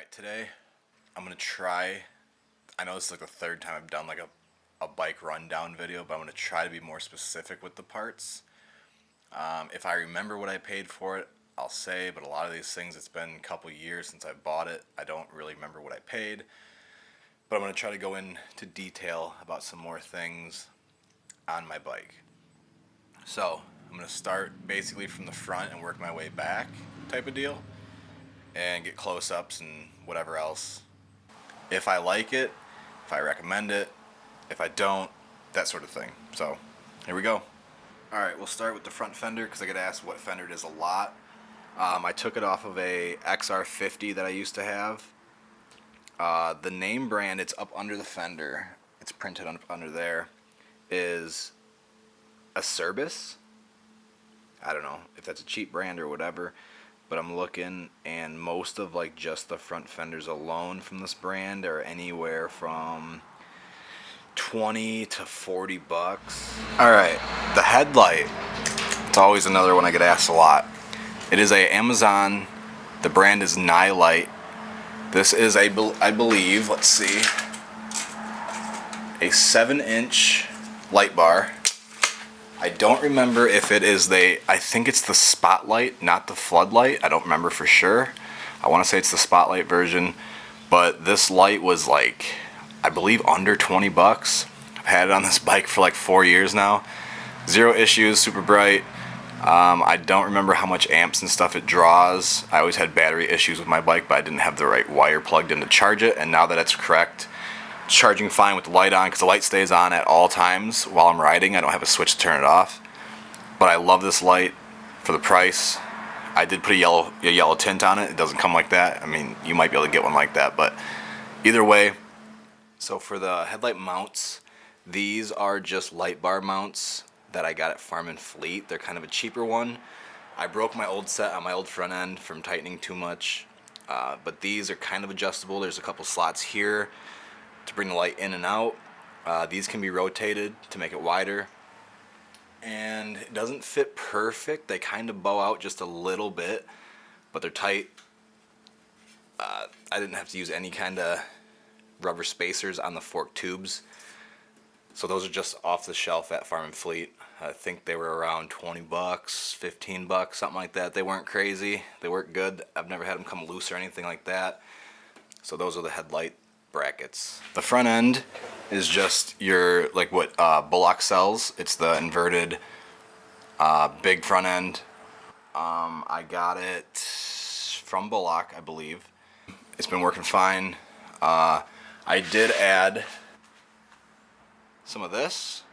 Alright, today I'm going to try, I know this is like the third time I've done like a bike rundown video, but I'm going to try to be more specific with the parts. If I remember what I paid for it, I'll say, but a lot of these things, it's been a couple years since I bought it. I don't really remember what I paid, but I'm going to try to go into detail about some more things on my bike. So, I'm going to start basically from the front and work my way back type of deal, and get close-ups and whatever else. If I like it, if I recommend it, if I don't, that sort of thing. So, here we go. Alright, we'll start with the front fender because I get asked what fender it is a lot. I took it off of a XR50 that I used to have. The name brand, it's up under the fender, it's printed up under there, is Acerbis. I don't know if that's a cheap brand or whatever, but I'm looking, and most of like just the front fenders alone from this brand are anywhere from 20 to 40 bucks. Alright, the headlight, it's always another one I get asked a lot. It is a Amazon, the brand is Nightlight. This is I believe, let's see, a 7-inch light bar. I don't remember if it is I think it's the Spotlight, not the Floodlight. I don't remember for sure. I want to say it's the Spotlight version, but this light was like, I believe under 20 bucks. I've had it on this bike for like 4 years now. Zero issues, super bright. I don't remember how much amps and stuff it draws. I always had battery issues with my bike, but I didn't have the right wire plugged in to charge it, and now that it's correct, charging fine with the light on because the light stays on at all times while I'm riding. I don't have a switch to turn it off, but I love this light for the price. I did put a yellow tint on it. It doesn't come like that. I mean, you might be able to get one like that, but either way. So for the headlight mounts, these are just light bar mounts that I got at Farm and Fleet. They're kind of a cheaper one. I broke my old set on my old front end from tightening too much, but these are kind of adjustable. There's a couple slots here to bring the light in and out. These can be rotated to make it wider, and it doesn't fit perfect. They kind of bow out just a little bit, but they're tight. I didn't have to use any kind of rubber spacers on the fork tubes, so those are just off the shelf at Farm and Fleet. I think they were around 20 bucks, 15 bucks, something like that. They weren't crazy. They worked good. I've never had them come loose or anything like that. So those are the headlight brackets. The front end is just your, like what Bullock sells. It's the inverted big front end. I got it from Bullock, I believe. It's been working fine. I did add some of this.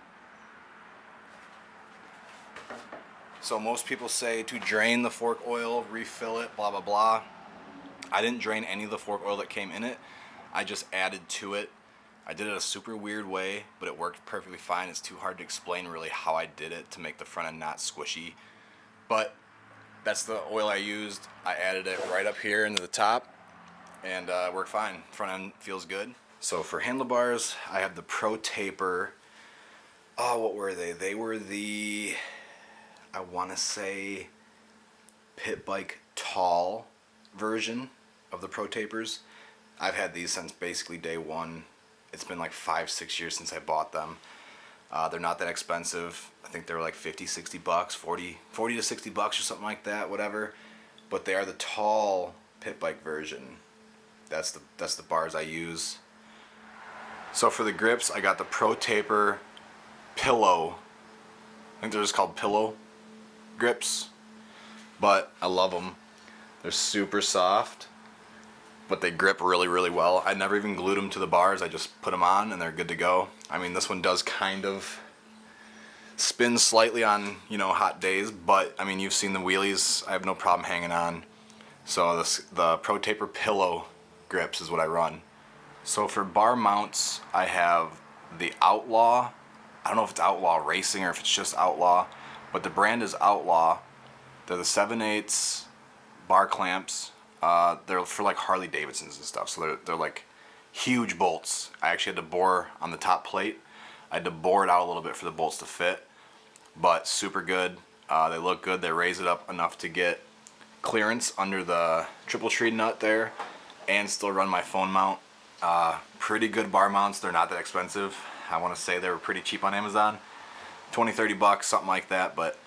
So most people say to drain the fork oil, refill it, blah blah blah. I didn't drain any of the fork oil that came in it. I just added to it. I did it a super weird way, but it worked perfectly fine. It's too hard to explain really how I did it to make the front end not squishy. But that's the oil I used. I added it right up here into the top, and it worked fine. Front end feels good. So for handlebars, I have the Pro Taper. Oh, what were they? They were the, I want to say, Pit Bike Tall version of the Pro Tapers. I've had these since basically day one. It's been like 5-6 years since I bought them. They're not that expensive. I think they're like 50-60 bucks, 40 to 60 bucks or something like that, whatever. But they are the tall pit bike version. That's the bars I use. So for the grips, I got the Pro Taper Pillow. I think they're just called Pillow grips, but I love them. They're super soft, but they grip really, really well. I never even glued them to the bars. I just put them on and they're good to go. I mean, this one does kind of spin slightly on, hot days, but I mean, you've seen the wheelies. I have no problem hanging on. So the Pro Taper Pillow grips is what I run. So for bar mounts, I have the Outlaw. I don't know if it's Outlaw Racing or if it's just Outlaw, but the brand is Outlaw. They're the 7/8 bar clamps. They're for like Harley Davidsons and stuff, so they're like huge bolts. I actually had to bore on the top plate. I had to bore it out a little bit for the bolts to fit, but super good. They look good. They raise it up enough to get clearance under the triple tree nut there, and still run my phone mount. Pretty good bar mounts. They're not that expensive. I want to say they were pretty cheap on Amazon. 20-30 bucks, something like that, but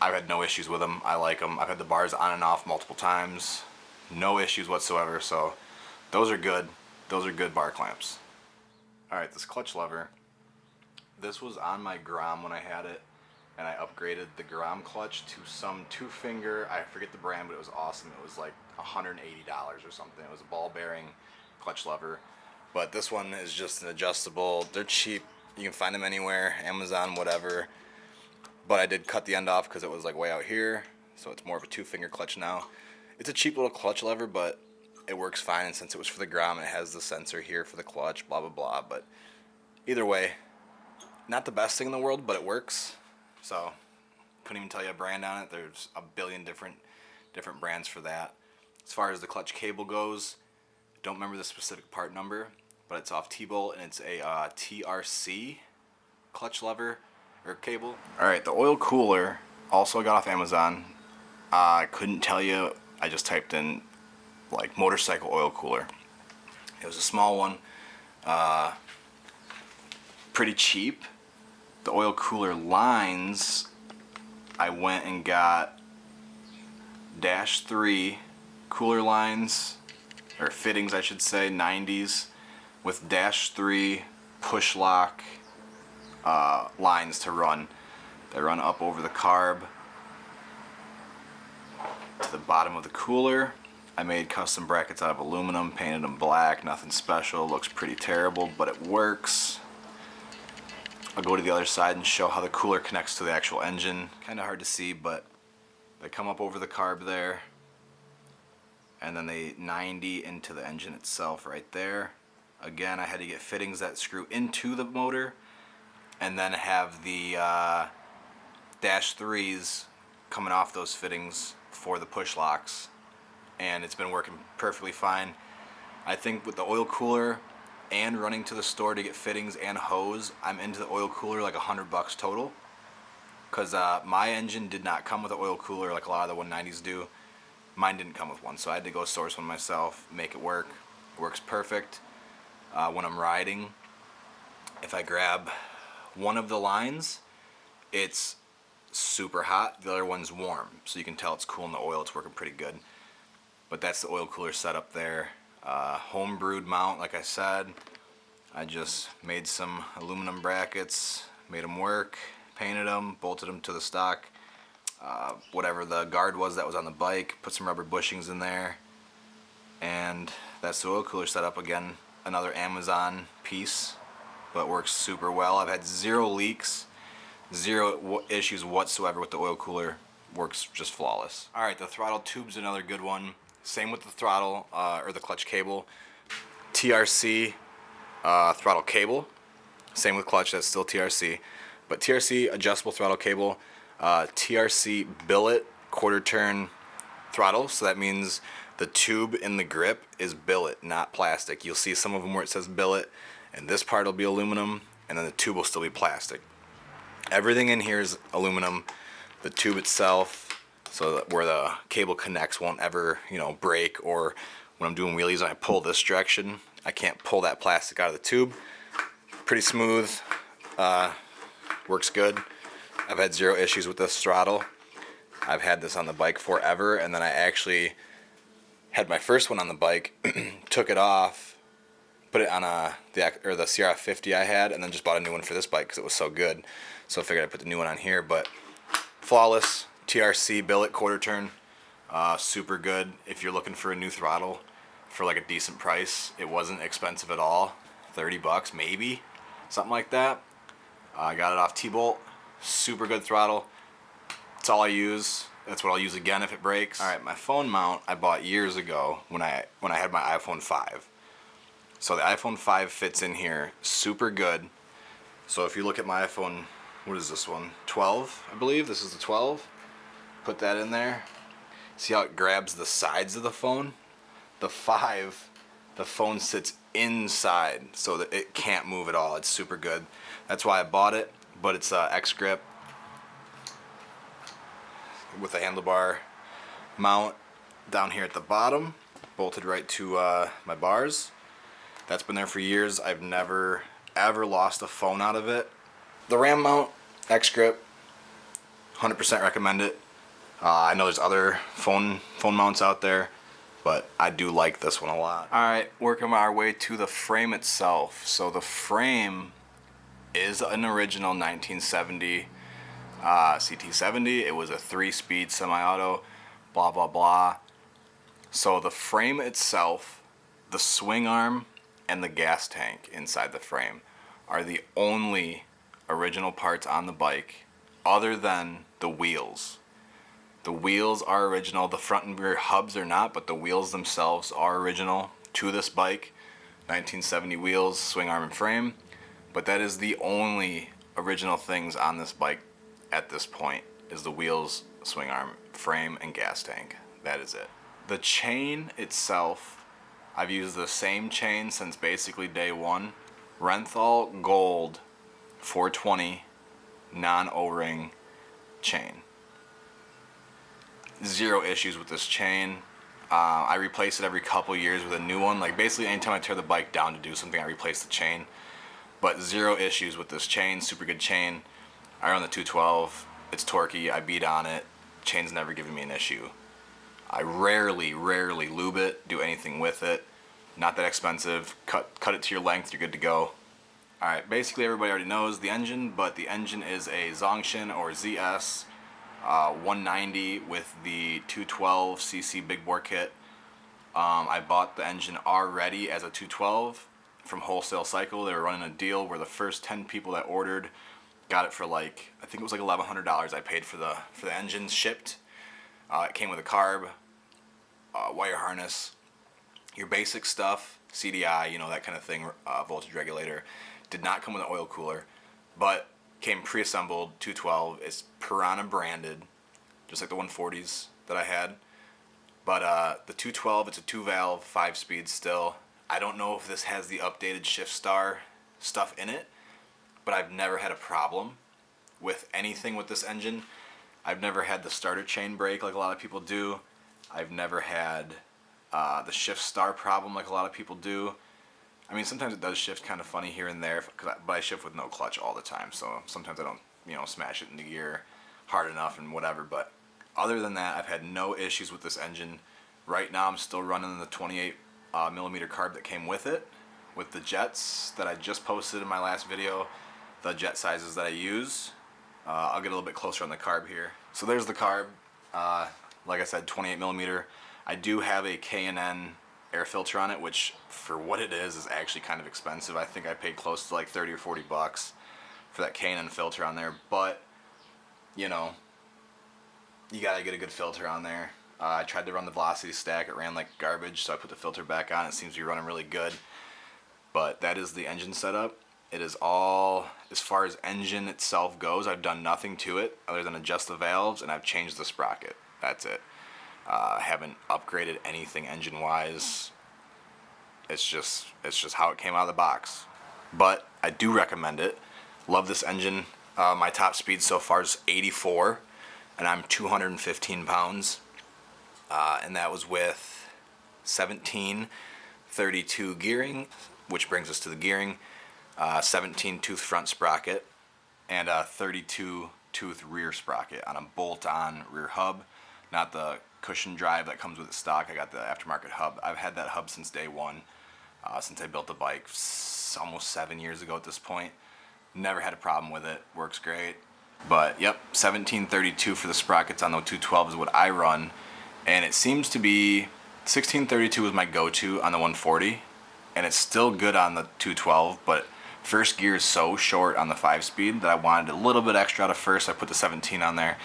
I've had no issues with them. I like them. I've had the bars on and off multiple times. No issues whatsoever, so those are good. Those are good bar clamps. Alright, this clutch lever. This was on my Grom when I had it, and I upgraded the Grom clutch to some 2-finger, I forget the brand, but it was awesome. It was like $180 or something. It was a ball bearing clutch lever. But this one is just an adjustable. They're cheap. You can find them anywhere, Amazon, whatever. But I did cut the end off because it was like way out here, so it's more of a 2-finger clutch now. It's a cheap little clutch lever, but it works fine, and since it was for the Grom, it has the sensor here for the clutch, blah, blah, blah. But either way, not the best thing in the world, but it works. So, couldn't even tell you a brand on it. There's a billion different brands for that. As far as the clutch cable goes, don't remember the specific part number, but it's off T-Bolt, and it's a TRC clutch lever or cable. Alright, the oil cooler also got off Amazon. I couldn't tell you. I just typed in like motorcycle oil cooler. It was a small one, pretty cheap. The oil cooler lines, I went and got -3 cooler lines, or fittings I should say, 90s, with -3 push lock lines to run. They run up over the carb to the bottom of the cooler. I made custom brackets out of aluminum, painted them black, nothing special, looks pretty terrible, but it works. I'll go to the other side and show how the cooler connects to the actual engine. Kind of hard to see, but they come up over the carb there, and then they 90 into the engine itself right there. Again, I had to get fittings that screw into the motor, and then have the -3s coming off those fittings for the push locks, and it's been working perfectly fine. I think with the oil cooler and running to the store to get fittings and hose, I'm into the oil cooler like $100 total, because my engine did not come with an oil cooler like a lot of the 190s do. Mine didn't come with one, so I had to go source one myself, make it work. It works perfect. When I'm riding, if I grab one of the lines, it's super hot, the other one's warm, so you can tell it's cooling the oil. It's working pretty good. But that's the oil cooler setup there. Home brewed mount, like I said. I just made some aluminum brackets, made them work, painted them, bolted them to the stock, whatever the guard was that was on the bike, put some rubber bushings in there, and that's the oil cooler setup. Again, another Amazon piece, but works super well. I've had 0 leaks, 0 issues whatsoever with the oil cooler. Works just flawless. Alright, the throttle tube's another good one. Same with the throttle, or the clutch cable. TRC throttle cable. Same with clutch, that's still TRC. But TRC adjustable throttle cable. TRC billet quarter turn throttle. So that means the tube in the grip is billet, not plastic. You'll see some of them where it says billet, and this part will be aluminum, and then the tube will still be plastic. Everything in here is aluminum. The tube itself, so that where the cable connects, won't ever, break, or when I'm doing wheelies and I pull this direction, I can't pull that plastic out of the tube. Pretty smooth, works good. I've had 0 issues with this throttle. I've had this on the bike forever, and then I actually had my first one on the bike, took it off, put it on the CR50 I had, and then just bought a new one for this bike because it was so good. So I figured I'd put the new one on here, but flawless. TRC billet quarter turn, super good. If you're looking for a new throttle for like a decent price, it wasn't expensive at all, $30 maybe, something like that. I got it off T-Bolt, super good throttle. That's all I use. That's what I'll use again if it breaks. All right, my phone mount I bought years ago when I had my iPhone 5. So the iPhone 5 fits in here super good. So if you look at my iPhone, what is this one? 12, I believe. This is the 12. Put that in there. See how it grabs the sides of the phone? The 5, the phone sits inside so that it can't move at all. It's super good. That's why I bought it, but it's X grip with a handlebar mount down here at the bottom. bolted right to my bars. That's been there for years. I've never ever lost a phone out of it. The RAM mount, X grip, 100% recommend it. I know there's other phone mounts out there, but I do like this one a lot. Alright, working our way to the frame itself. So the frame is an original 1970 CT70. It was a 3-speed semi-auto, blah blah blah. So the frame itself, the swing arm, and the gas tank inside the frame are the only original parts on the bike other than the wheels. The wheels are original. The front and rear hubs are not, but the wheels themselves are original to this bike. 1970 wheels, swing arm and frame. But that is the only original things on this bike at this point, is the wheels, swing arm, frame, and gas tank. That is it. The chain itself, I've used the same chain since basically day one. Renthal Gold 420 non-O-ring chain. Zero issues with this chain. I replace it every couple years with a new one. Like basically anytime I tear the bike down to do something, I replace the chain. But zero issues with this chain. Super good chain. I run the 212. It's torquey. I beat on it. Chain's never given me an issue. I rarely lube it, do anything with it. Not that expensive. Cut it to your length, you're good to go. Alright, basically everybody already knows the engine, but the engine is a Zongshin or ZS 190 with the 212cc big bore kit. I bought the engine already as a 212 from Wholesale Cycle. They were running a deal where the first 10 people that ordered got it for like, I think it was like $1,100 I paid for the engine shipped. It came with a carb, wire harness, your basic stuff, CDI, you know, that kind of thing, voltage regulator. Did not come with an oil cooler, but came pre-assembled, 212. It's Piranha branded, just like the 140s that I had. But the 212, it's a 2-valve, 5-speed still. I don't know if this has the updated Shift Star stuff in it, but I've never had a problem with anything with this engine. I've never had the starter chain break like a lot of people do. I've never had the Shift Star problem like a lot of people do. I mean, sometimes it does shift kind of funny here and there, but I shift with no clutch all the time, so sometimes I don't, smash it into gear hard enough and whatever. But other than that, I've had no issues with this engine. Right now, I'm still running the 28 millimeter carb that came with it, with the jets that I just posted in my last video, the jet sizes that I use. I'll get a little bit closer on the carb here. So there's the carb. Like I said, 28 millimeter. I do have a K&N air filter on it, which for what it is actually kind of expensive. I think I paid close to like 30 or 40 bucks for that K&N filter on there, but you gotta get a good filter on there. I tried to run the velocity stack, it ran like garbage, so I put the filter back on. It seems to be running really good. But that is the engine setup. It is all, as far as engine itself goes, I've done nothing to it other than adjust the valves, and I've changed the sprocket. That's it. I haven't upgraded anything engine-wise. It's just how it came out of the box. But I do recommend it. Love this engine. My top speed so far is 84, and I'm 215 pounds. And that was with 1732 gearing, which brings us to the gearing. 17 tooth front sprocket, and a 32 tooth rear sprocket on a bolt-on rear hub, not the cushion drive that comes with it stock. I got the aftermarket hub. I've had that hub since day one, since I built the bike almost 7 years ago at this point. Never had a problem with it. Works great. But yep, 1732 for the sprockets on the 212 is what I run, and it seems to be 1632 was my go-to on the 140, and it's still good on the 212, but first gear is so short on the 5-speed that I wanted a little bit extra out of first. I put the 17 on there.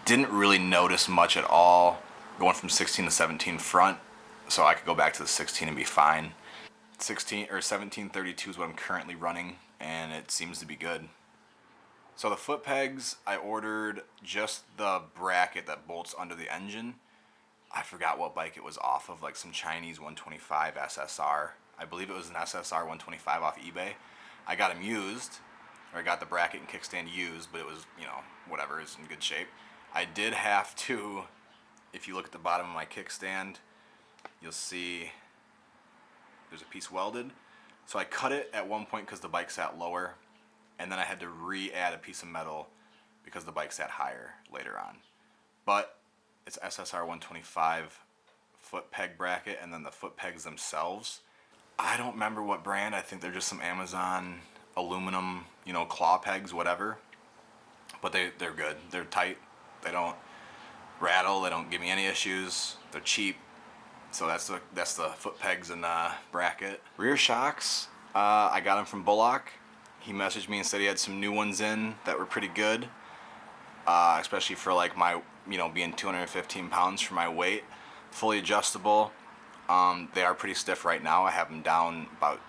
Didn't really notice much at all going from 16 to 17 front, so I could go back to the 16 and be fine. 1732 is what I'm currently running, and it seems to be good. So the foot pegs, I ordered just the bracket that bolts under the engine. I forgot what bike it was off of, like some Chinese 125 SSR. I believe it was an SSR 125 off eBay. I got them used, or I got the bracket and kickstand used, but it was, whatever, it's in good shape. I did have to, if you look at the bottom of my kickstand, you'll see there's a piece welded. So I cut it at one point because the bike sat lower, and then I had to re-add a piece of metal because the bike sat higher later on. But it's SSR 125 foot peg bracket, and then the foot pegs themselves, I don't remember what brand. I think they're just some Amazon aluminum, you know, claw pegs, whatever. But they're good. They're tight. They don't rattle. They don't give me any issues. They're cheap. So that's the foot pegs and bracket. Rear shocks, I got them from Bullock. He messaged me and said he had some new ones in that were pretty good, especially for like my, you know, being 215 pounds for my weight. Fully adjustable. They are pretty stiff right now. I have them down about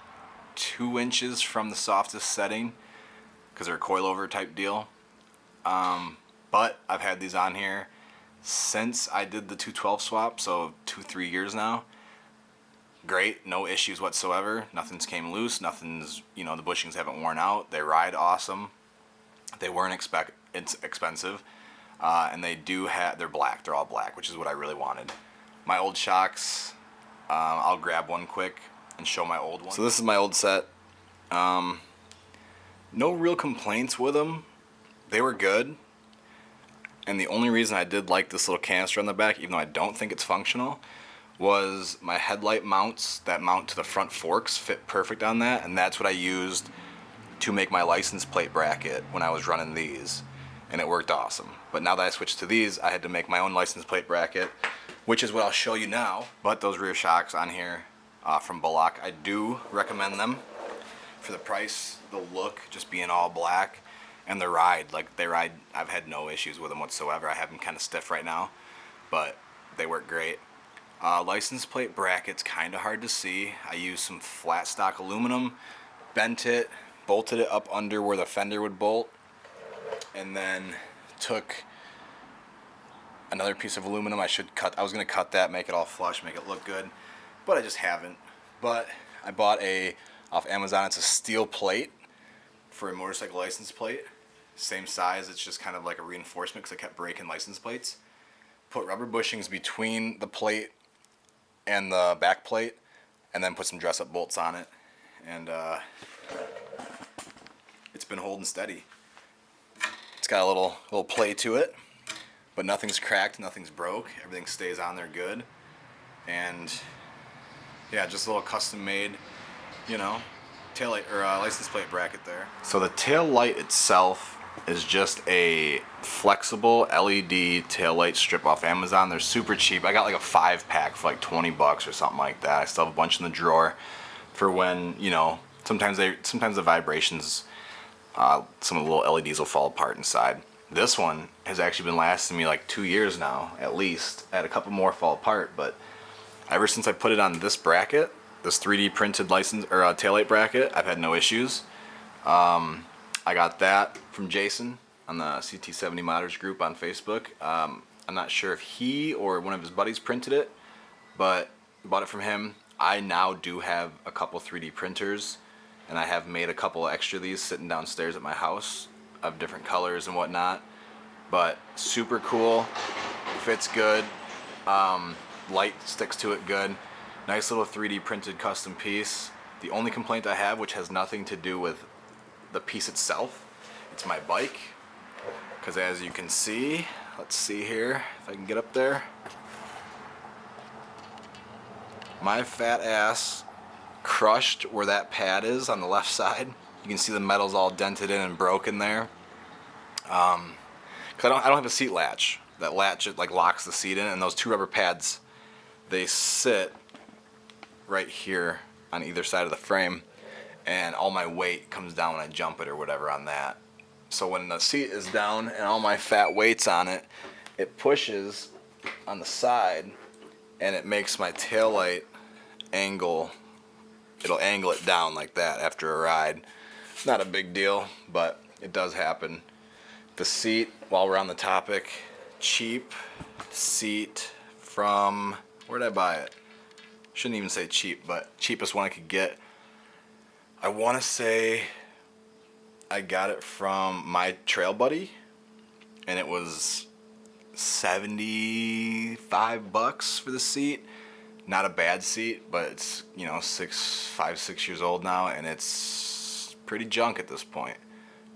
2 inches from the softest setting because they're a coilover type deal. But I've had these on here since I did the 212 swap, so 2-3 years now. Great, no issues whatsoever. Nothing's came loose. Nothing's, you know, the bushings haven't worn out. They ride awesome. They weren't expensive, and they're black. They're all black, which is what I really wanted. My old shocks, I'll grab one quick and show my old one. So this is my old set. No real complaints with them. They were good. And the only reason I did like this little canister on the back, even though I don't think it's functional, was my headlight mounts that mount to the front forks fit perfect on that, and that's what I used to make my license plate bracket when I was running these, and it worked awesome. But now that I switched to these, I had to make my own license plate bracket, which is what I'll show you now. But those rear shocks on here from Bullock, I do recommend them for the price, the look, just being all black. And the ride, I've had no issues with them whatsoever. I have them kind of stiff right now, but they work great. License plate bracket's kind of hard to see. I used some flat stock aluminum, bent it, bolted it up under where the fender would bolt, and then took another piece of aluminum. I was gonna cut that, make it all flush, make it look good, but I just haven't. But I bought off Amazon, it's a steel plate for a motorcycle license plate. Same size, it's just kind of like a reinforcement because I kept breaking license plates. Put rubber bushings between the plate and the back plate, and then put some dress-up bolts on it. And it's been holding steady. It's got a little play to it, but nothing's cracked, nothing's broke. Everything stays on there good. And yeah, just a little custom-made, you know, taillight or license plate bracket there. So the tail light itself is just a flexible LED tail light strip off Amazon. They're super cheap. I got like a 5-pack for like $20 or something like that. I still have a bunch in the drawer for when, you know, sometimes the vibrations, some of the little LEDs will fall apart inside. This one has actually been lasting me like 2 years now, at least. I had a couple more fall apart, but ever since I put it on this bracket, this 3D printed license or taillight bracket, I've had no issues. I got that from Jason on the CT70 modders group on Facebook. I'm not sure if he or one of his buddies printed it, but bought it from him. I now do have a couple 3D printers, and I have made a couple extra of these sitting downstairs at my house of different colors and whatnot. But super cool, fits good, light sticks to it good. Nice little 3D printed custom piece. The only complaint I have, which has nothing to do with the piece itself, it's my bike. Because as you can see, let's see here, if I can get up there. My fat ass crushed where that pad is on the left side. You can see the metal's all dented in and broken there. Because I don't have a seat latch. That latch, it like locks the seat in, and those 2 rubber pads, they sit right here on either side of the frame, and all my weight comes down when I jump it or whatever on that. So when the seat is down and all my fat weight's on it, it pushes on the side and it makes my taillight angle. It'll angle it down like that after a ride. Not a big deal, but it does happen. The seat, while we're on the topic, cheap seat from, where did I buy it? Shouldn't even say cheap, but cheapest one I could get. I want to say I got it from my trail buddy, and it was $75 for the seat. Not a bad seat, but it's, you know, 5, 6 years old now, and it's pretty junk at this point.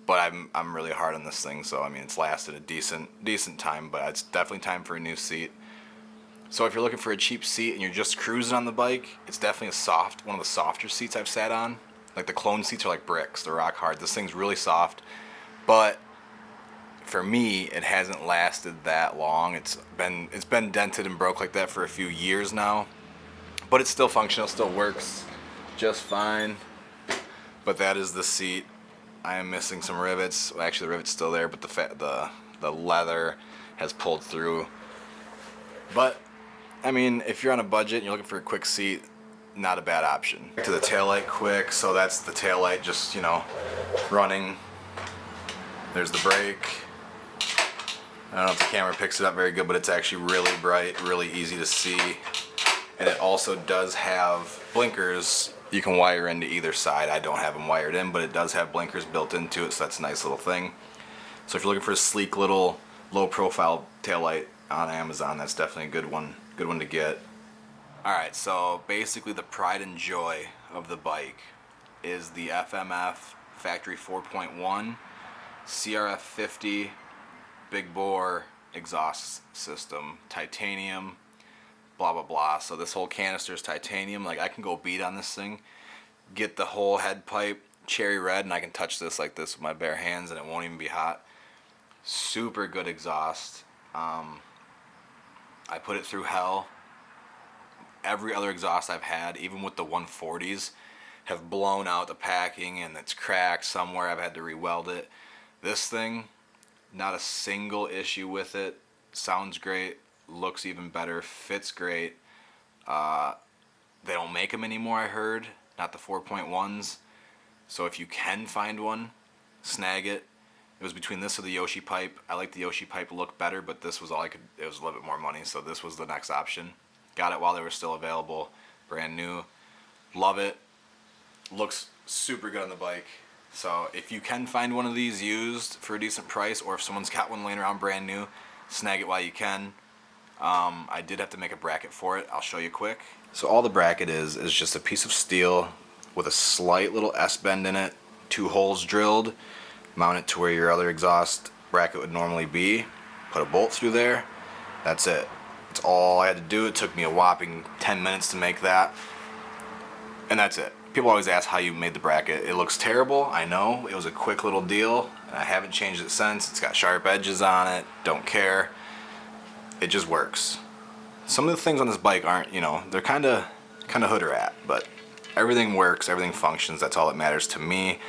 But I'm really hard on this thing, so I mean it's lasted a decent time, but it's definitely time for a new seat. So if you're looking for a cheap seat and you're just cruising on the bike, it's definitely one of the softer seats I've sat on. Like the clone seats are like bricks, they're rock hard. This thing's really soft, but for me, it hasn't lasted that long. It's been dented and broke like that for a few years now, but it's still functional, still works just fine. But that is the seat. I am missing some rivets. Well, actually, the rivet's still there, but the leather has pulled through. But I mean, if you're on a budget and you're looking for a quick seat, not a bad option. To the taillight quick. So that's the taillight, just, you know, running. There's the brake. I don't know if the camera picks it up very good, but it's actually really bright, really easy to see. And it also does have blinkers you can wire into either side. I don't have them wired in, but it does have blinkers built into it, so that's a nice little thing. So if you're looking for a sleek little low profile taillight on Amazon, that's definitely a good one to get. Alright, so basically the pride and joy of the bike is the FMF Factory 4.1 CRF 50 big bore exhaust system, titanium, blah blah blah. So this whole canister is titanium. Like I can go beat on this thing, get the whole head pipe cherry red, and I can touch this like this with my bare hands and it won't even be hot. Super good exhaust. I put it through hell. Every other exhaust I've had, even with the 140s, have blown out the packing and it's cracked somewhere. I've had to re-weld it. This thing, not a single issue with it. Sounds great, looks even better, fits great. They don't make them anymore, I heard, not the 4.1s. So if you can find one, snag it. It was between this or the Yoshi pipe. I like the Yoshi pipe look better, but this was all I could. It was a little bit more money, so this was the next option. Got it while they were still available, brand new. Love it. Looks super good on the bike. So if you can find one of these used for a decent price, or if someone's got one laying around brand new, snag it while you can. I did have to make a bracket for it. I'll show you quick. So all the bracket is just a piece of steel with a slight little S-bend in it, 2 holes drilled. Mount it to where your other exhaust bracket would normally be. Put a bolt through there. That's it. That's all I had to do. It took me a whopping 10 minutes to make that. And that's it. People always ask how you made the bracket. It looks terrible, I know. It was a quick little deal. And I haven't changed it since. It's got sharp edges on it. Don't care. It just works. Some of the things on this bike aren't, you know, they're kind of hooder at, but everything works, everything functions. That's all that matters to me.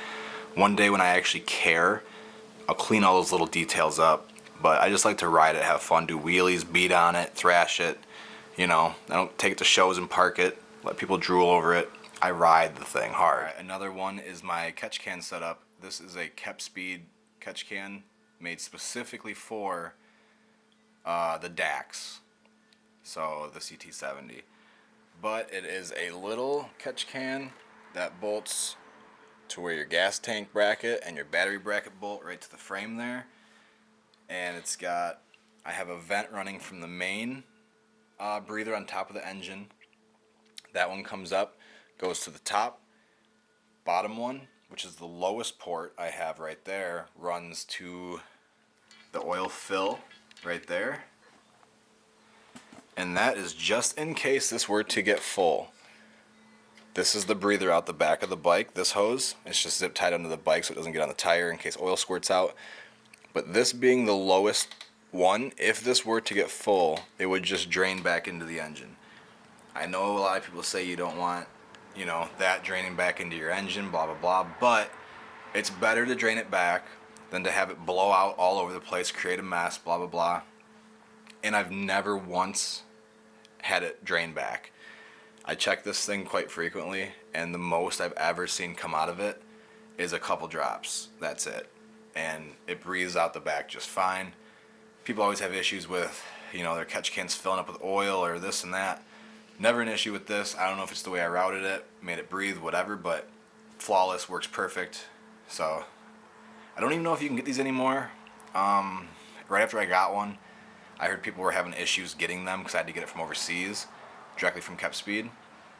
One day when I actually care, I'll clean all those little details up. But I just like to ride it, have fun, do wheelies, beat on it, thrash it. You know, I don't take it to shows and park it, let people drool over it. I ride the thing hard. Right, another one is my catch can setup. This is a Kep Speed catch can made specifically for the DAX, so the CT70. But it is a little catch can that bolts to where your gas tank bracket and your battery bracket bolt right to the frame there. And it's got, I have a vent running from the main breather on top of the engine. That one comes up, goes to the top. Bottom one, which is the lowest port I have right there, runs to the oil fill right there. And that is just in case this were to get full. This is the breather out the back of the bike, this hose. It's just zip tied under the bike so it doesn't get on the tire in case oil squirts out. But this being the lowest one, if this were to get full, it would just drain back into the engine. I know a lot of people say you don't want, you know, that draining back into your engine, blah, blah, blah. But it's better to drain it back than to have it blow out all over the place, create a mess, blah, blah, blah. And I've never once had it drain back. I check this thing quite frequently, and the most I've ever seen come out of it is a couple drops. That's it. And it breathes out the back just fine. People always have issues with, you know, their catch cans filling up with oil or this and that. Never an issue with this. I don't know if it's the way I routed it, made it breathe, whatever, but flawless, works perfect. So I don't even know if you can get these anymore. Right after I got one, I heard people were having issues getting them because I had to get it from overseas. directly from Kept Speed.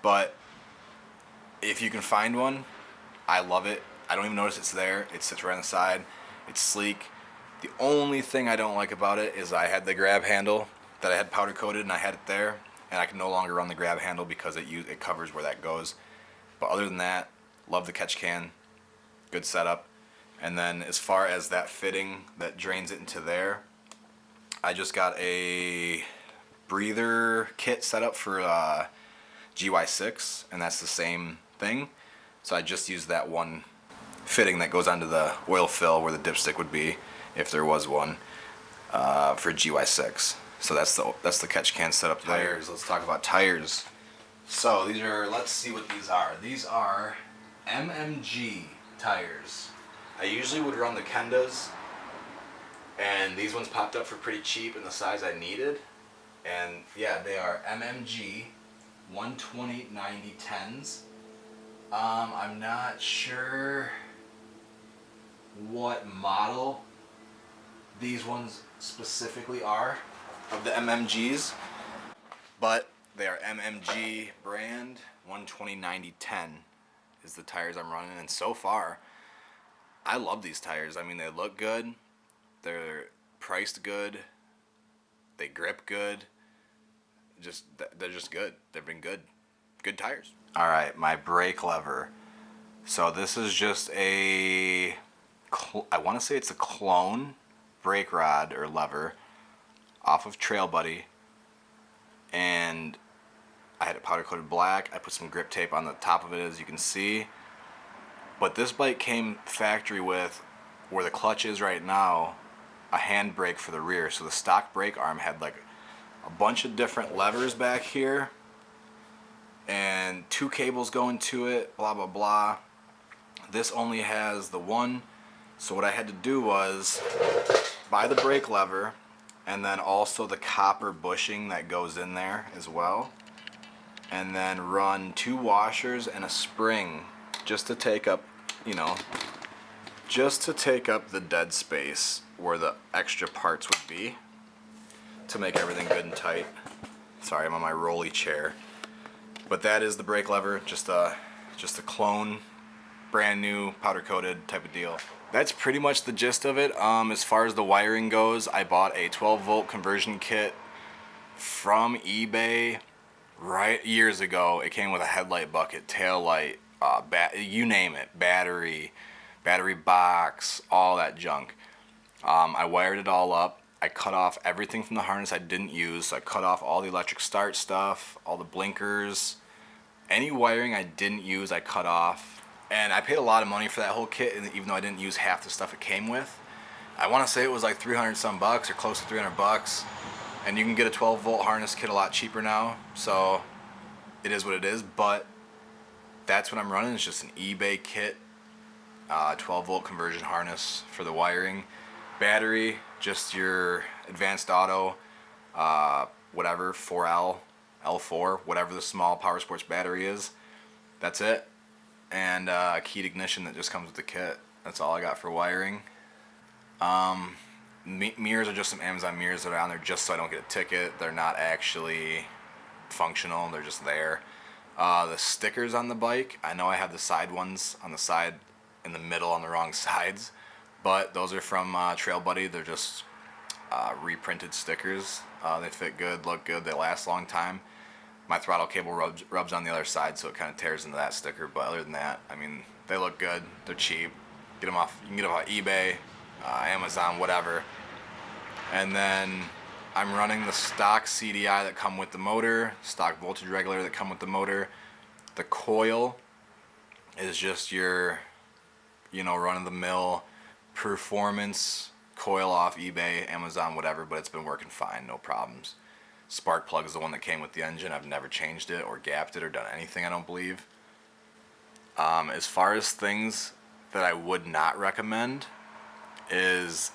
But if you can find one, I love it. I don't even notice it's there. It sits right on the side. It's sleek. The only thing I don't like about it is I had the grab handle that I had powder coated and I had it there, and I can no longer run the grab handle because it covers where that goes. But other than that, love the catch can. Good setup. And then as far as that fitting that drains it into there, I just got a breather kit set up for GY6, and that's the same thing. So I just used that one fitting that goes onto the oil fill where the dipstick would be, if there was one, for GY6. So that's the catch can setup there. Tires. Let's talk about tires. So these are, let's see what these are. These are MMG tires. I usually would run the Kendas, and these ones popped up for pretty cheap in the size I needed. And yeah, they are MMG 120/90/10s. I'm not sure what model these ones specifically are of the MMGs, but they are MMG brand 120/90/10 is the tires I'm running, and so far I love these tires. I mean, they look good, they're priced good, they grip good, they're just good. They've been good tires. All right, my brake lever. So this is just I want to say it's a clone brake rod or lever off of Trail Buddy, and I had it powder coated black. I put some grip tape on the top of it, as you can see. But this bike came factory with, where the clutch is right now, a hand brake for the rear. So the stock brake arm had like a bunch of different levers back here and 2 cables going to it, blah blah blah. This only has the one. So what I had to do was buy the brake lever and then also the copper bushing that goes in there as well, and then run 2 washers and a spring just to take up, just to take up the dead space where the extra parts would be, to make everything good and tight. Sorry, I'm on my rolly chair. But that is the brake lever, just a clone, brand new, powder coated type of deal. That's pretty much the gist of it. As far as the wiring goes, I bought a 12-volt conversion kit from eBay right years ago. It came with a headlight bucket, tail light, you name it, battery box, all that junk. I wired it all up. I cut off everything from the harness I didn't use. So I cut off all the electric start stuff, all the blinkers, any wiring I didn't use I cut off. And I paid a lot of money for that whole kit, even though I didn't use half the stuff it came with. I want to say it was like 300 some bucks or close to 300 bucks. And you can get a 12-volt harness kit a lot cheaper now. So it is what it is, but that's what I'm running. It's just an eBay kit, 12-volt conversion harness for the wiring. Battery, just your advanced auto, whatever, 4L, L4, whatever the small power sports battery is. That's it. And a keyed ignition that just comes with the kit. That's all I got for wiring. Mirrors are just some Amazon mirrors that are on there just so I don't get a ticket. They're not actually functional, they're just there. The stickers on the bike, I know I have the side ones on the side, in the middle on the wrong sides, but those are from Trail Buddy. They're just reprinted stickers. They fit good, look good, they last a long time. My throttle cable rubs on the other side, so it kind of tears into that sticker. But other than that, I mean, they look good. They're cheap. You can get them off eBay, Amazon, whatever. And then I'm running the stock CDI that come with the motor, stock voltage regulator that come with the motor. The coil is just your, run-of-the-mill performance coil off eBay, Amazon, whatever. But it's been working fine, no problems. Spark plug is the one that came with the engine. I've never changed it or gapped it or done anything, I don't believe. As far as things that I would not recommend is,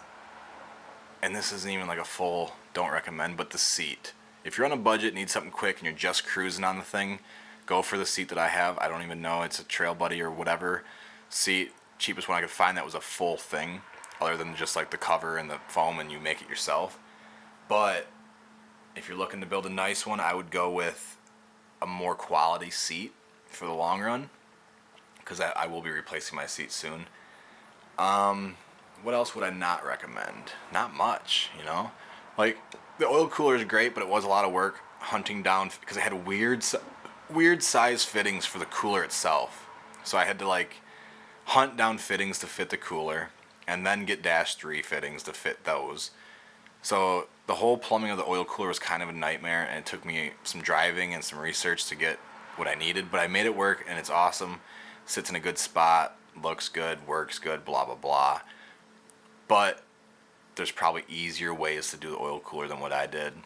and this isn't even like a full don't recommend, but the seat. If you're on a budget, need something quick, and you're just cruising on the thing, go for the seat that I have. I don't even know, it's a Trail Buddy or whatever seat. Cheapest one I could find that was a full thing, other than just like the cover and the foam and you make it yourself. But if you're looking to build a nice one, I would go with a more quality seat for the long run, because I will be replacing my seat soon. What else would I not recommend? Not much, you know? Like, the oil cooler is great, but it was a lot of work hunting down, because it had weird size fittings for the cooler itself. So I had to like hunt down fittings to fit the cooler, and then get -3 fittings to fit those. So the whole plumbing of the oil cooler was kind of a nightmare, and it took me some driving and some research to get what I needed, but I made it work, and it's awesome. Sits in a good spot, looks good, works good, blah blah blah. But there's probably easier ways to do the oil cooler than what I did.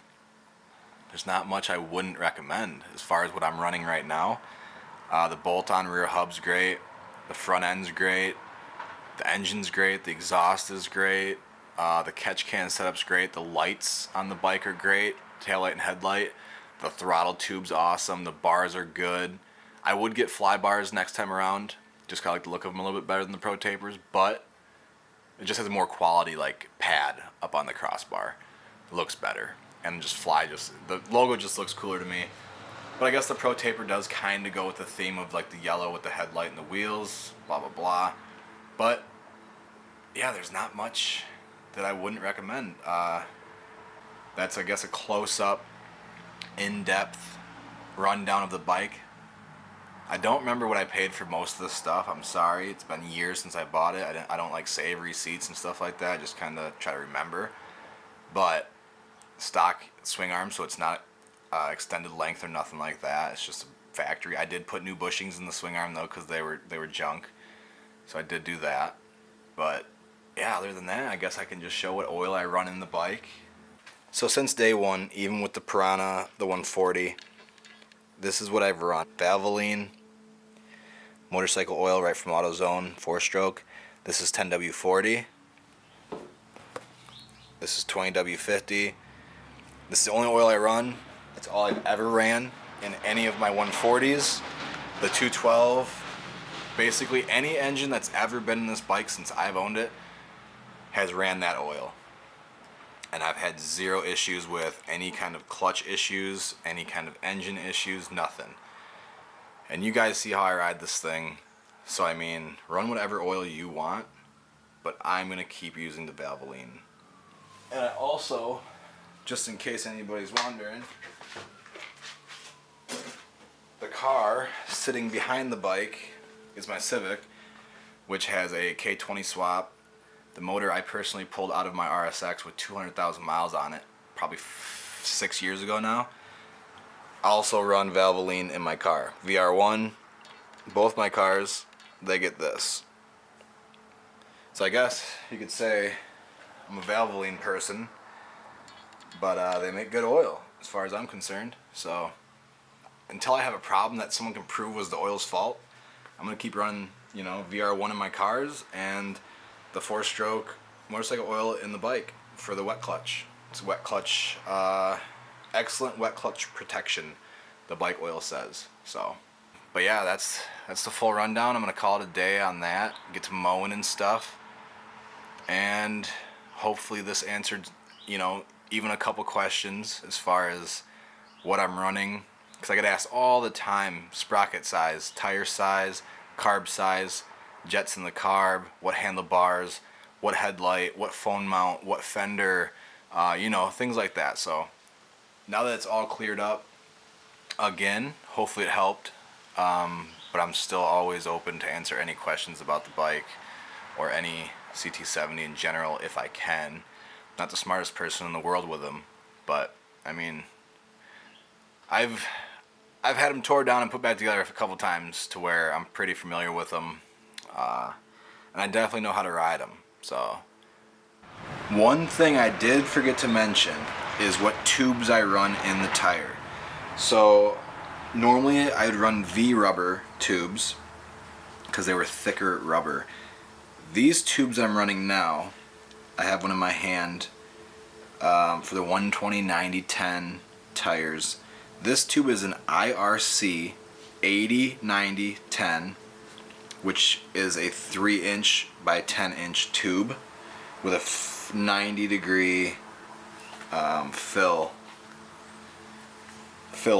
There's not much I wouldn't recommend as far as what I'm running right now. The bolt-on rear hub's great, the front end's great, the engine's great, the exhaust is great, the catch can setup's great, the lights on the bike are great, taillight and headlight, the throttle tube's awesome, the bars are good. I would get fly bars next time around, just kind of like the look of them a little bit better than the Pro Tapers, but it just has a more quality like pad up on the crossbar. It looks better, and the logo just looks cooler to me. But I guess the Pro Taper does kind of go with the theme of like the yellow with the headlight and the wheels, blah blah blah. But yeah, there's not much that I wouldn't recommend. That's, I guess, a close-up, in-depth rundown of the bike. I don't remember what I paid for most of this stuff. I'm sorry. It's been years since I bought it. I don't like save receipts and stuff like that. I just kind of try to remember. But stock swing arm, so it's not extended length or nothing like that. It's just a factory. I did put new bushings in the swing arm though, because they were junk. So I did do that. But yeah, other than that, I guess I can just show what oil I run in the bike. So since day one, even with the Piranha, the 140, this is what I've run. Valvoline, motorcycle oil right from AutoZone, 4-stroke. This is 10W40. This is 20W50. This is the only oil I run. That's all I've ever ran in any of my 140s. The 212. Basically any engine that's ever been in this bike since I've owned it has ran that oil. And I've had zero issues with any kind of clutch issues, any kind of engine issues, nothing. And you guys see how I ride this thing. So I mean, run whatever oil you want, but I'm going to keep using the Valvoline. And I also, just in case anybody's wondering, the car sitting behind the bike is my Civic, which has a K20 swap. The motor I personally pulled out of my RSX with 200,000 miles on it, probably 6 years ago now. I also run Valvoline in my car. VR1, both my cars, they get this. So I guess you could say I'm a Valvoline person, but they make good oil as far as I'm concerned. So until I have a problem that someone can prove was the oil's fault, I'm going to keep running, VR1 in my cars and the 4-stroke motorcycle oil in the bike for the wet clutch. It's wet clutch, excellent wet clutch protection, the bike oil says. So, but yeah, that's the full rundown. I'm gonna call it a day on that. Get to mowing and stuff, and hopefully this answered, even a couple questions as far as what I'm running, because I get asked all the time: sprocket size, tire size, carb size, jets in the carb, what handlebars, what headlight, what phone mount, what fender, things like that. So now that it's all cleared up, again, hopefully it helped, but I'm still always open to answer any questions about the bike or any CT70 in general if I can. Not the smartest person in the world with them, but I mean, I've had them tore down and put back together a couple times to where I'm pretty familiar with them. And I definitely know how to ride them. So, one thing I did forget to mention is what tubes I run in the tire. So, normally I would run V-rubber tubes because they were thicker rubber. These tubes I'm running now, I have one in my hand for the 120/90/10 tires. This tube is an IRC 80/90/10, which is a 3-inch by 10-inch tube with a 90-degree fill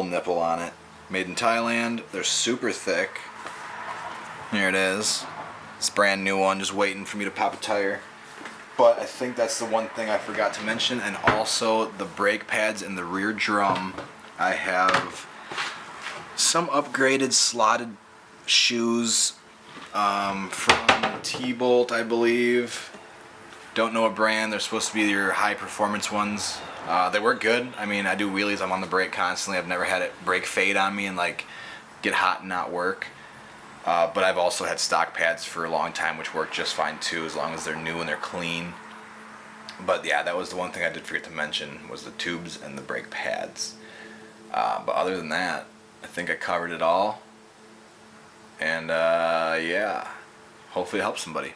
nipple on it. Made in Thailand. They're super thick. Here it is. It's a brand new one, just waiting for me to pop a tire. But I think that's the one thing I forgot to mention. And also the brake pads in the rear drum. I have some upgraded slotted shoes from T-Bolt, I believe. Don't know what brand. They're supposed to be your high performance ones. They work good. I mean, I do wheelies. I'm on the brake constantly. I've never had it brake fade on me and like get hot and not work. But I've also had stock pads for a long time, which work just fine too, as long as they're new and they're clean. But yeah, that was the one thing I did forget to mention, was the tubes and the brake pads. But other than that, I think I covered it all. And yeah, hopefully it helps somebody.